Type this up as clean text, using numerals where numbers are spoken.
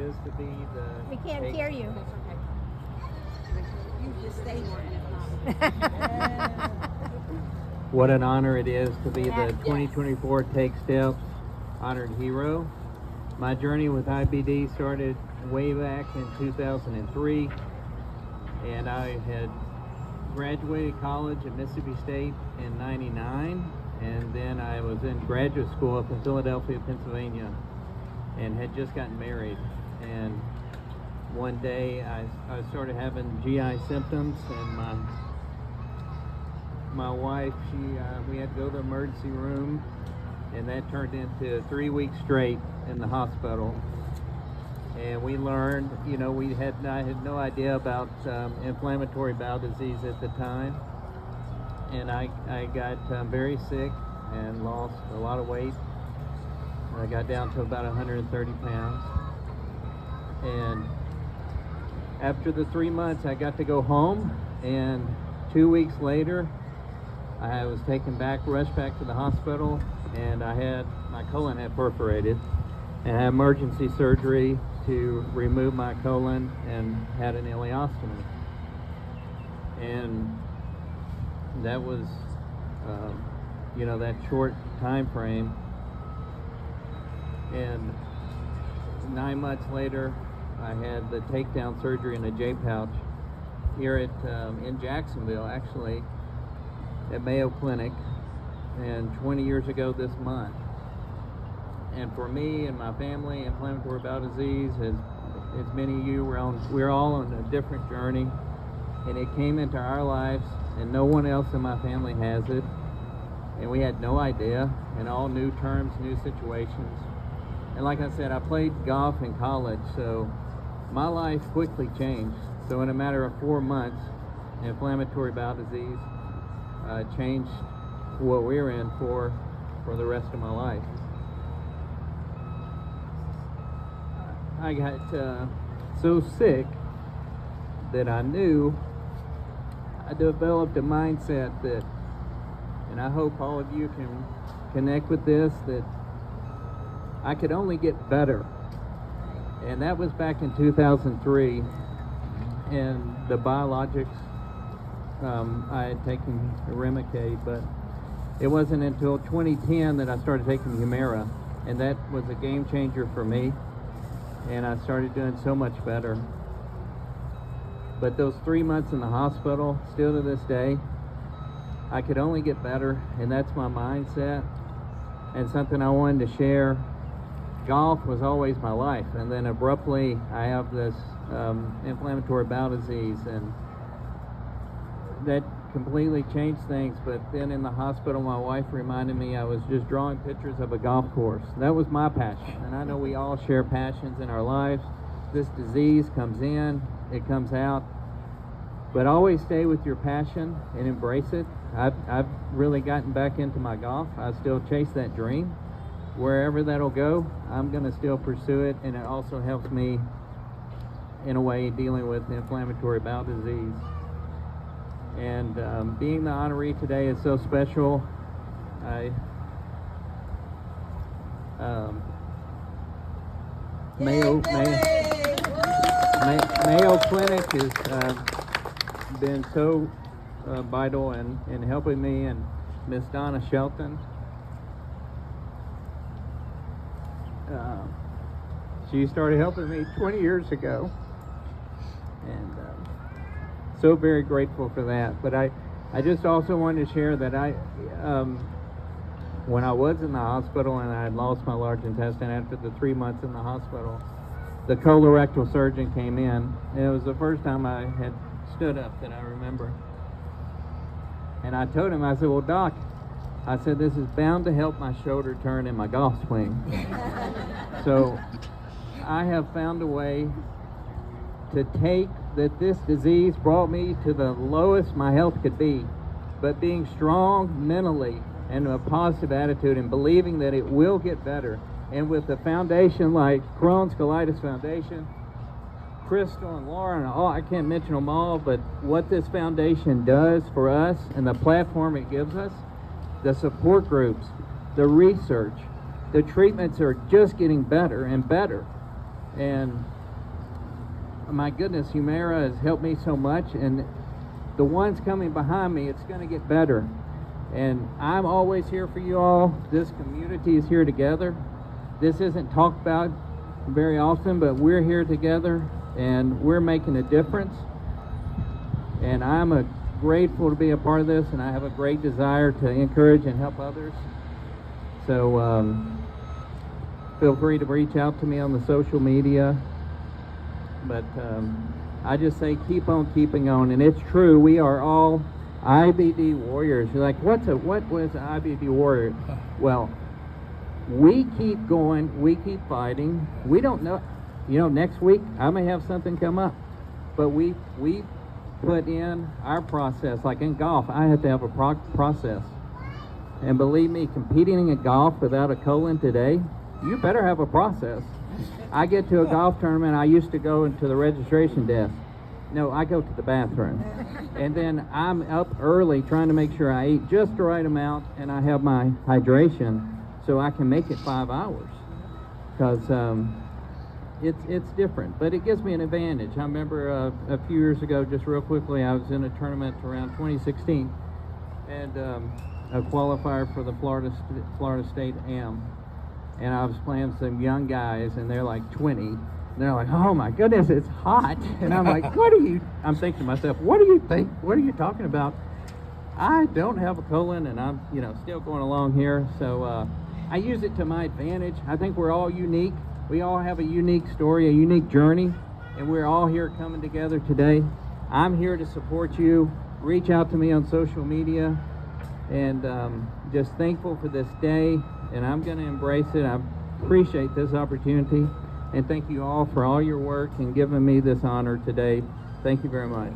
is to be the... We can't hear you. What an honor it is to be the 2024 Take Steps Honored Hero. My journey with IBD started way back in 2003, and I had graduated college at Mississippi State in '99, and then I was in graduate school up in Philadelphia, Pennsylvania, and had just gotten married. And one day I started having GI symptoms, and my wife, we had to go to the emergency room, and that turned into 3 weeks straight in the hospital. And we learned, I had no idea about inflammatory bowel disease at the time. And I got very sick and lost a lot of weight. I got down to about 130 pounds. And after the 3 months, I got to go home. And 2 weeks later, I was rushed back to the hospital, and my colon had perforated. And I had emergency surgery to remove my colon and had an ileostomy. And that was, that short time frame. And 9 months later, I had the takedown surgery in a J pouch here in Jacksonville, actually, at Mayo Clinic, and 20 years ago this month. And for me and my family, inflammatory bowel disease, as many of you, we're all on a different journey, and it came into our lives, and no one else in my family has it, and we had no idea, and all new terms, new situations. And like I said, I played golf in college, so my life quickly changed. So in a matter of 4 months, inflammatory bowel disease changed what we're in for the rest of my life. I got so sick that I developed a mindset that, and I hope all of you can connect with this, that I could only get better. And that was back in 2003, and the biologics, I had taken Remicade, but it wasn't until 2010 that I started taking Humira, and that was a game changer for me, and I started doing so much better. But those 3 months in the hospital, still to this day, I could only get better, and that's my mindset, and something I wanted to share. Golf was always my life, and then abruptly I have this inflammatory bowel disease, and that completely changed things. But then in the hospital, my wife reminded me I was just drawing pictures of a golf course. That was my passion, and I know we all share passions in our lives. This disease comes in, it comes out, but always stay with your passion and embrace it. I've really gotten back into my golf. I still chase that dream. Wherever that'll go, I'm going to still pursue it, and it also helps me in a way dealing with inflammatory bowel disease. And being the honoree today is so special. Mayo Clinic has been so vital in helping me, and Miss Donna Shelton. She started helping me 20 years ago, and so very grateful for that. But I just also wanted to share that when I was in the hospital and I had lost my large intestine after the 3 months in the hospital, the colorectal surgeon came in, and it was the first time I had stood up that I remember. And I told him, I said, well, Doc, I said, this is bound to help my shoulder turn in my golf swing. So I have found a way to take that this disease brought me to the lowest my health could be, but being strong mentally and a positive attitude and believing that it will get better. And with a foundation like Crohn's Colitis Foundation, Crystal and Laura, and I can't mention them all, but what this foundation does for us and the platform it gives us, the support groups, the research, the treatments are just getting better and better. And my goodness, Humira has helped me so much, and the ones coming behind me, it's going to get better. And I'm always here for you all. This community is here together. This isn't talked about very often, but we're here together, and we're making a difference. And I'm grateful to be a part of this, and I have a great desire to encourage and help others. So feel free to reach out to me on the social media. But I just say keep on keeping on. And it's true, we are all IBD warriors. You're like, what was an IBD warrior? Well, we keep going, we keep fighting. We don't know, next week I may have something come up, but we put in our process. Like in golf, I have to have a process. And believe me, competing in golf without a colon today, you better have a process. I get to a golf tournament, I used to go into the registration desk. No, I go to the bathroom. And then I'm up early trying to make sure I eat just the right amount and I have my hydration so I can make it 5 hours. Because it's different, but it gives me an advantage. I remember a few years ago, just real quickly, I was in a tournament around 2016 and a qualifier for the Florida State AM. And I was playing some young guys, and they're like 20. And they're like, oh my goodness, it's hot. And I'm like, I'm thinking to myself, what do you think? What are you talking about? I don't have a colon, and I'm, still going along here. So I use it to my advantage. I think we're all unique. We all have a unique story, a unique journey, and we're all here coming together today. I'm here to support you. Reach out to me on social media, and just thankful for this day. And I'm going to embrace it. I appreciate this opportunity. And thank you all for all your work and giving me this honor today. Thank you very much.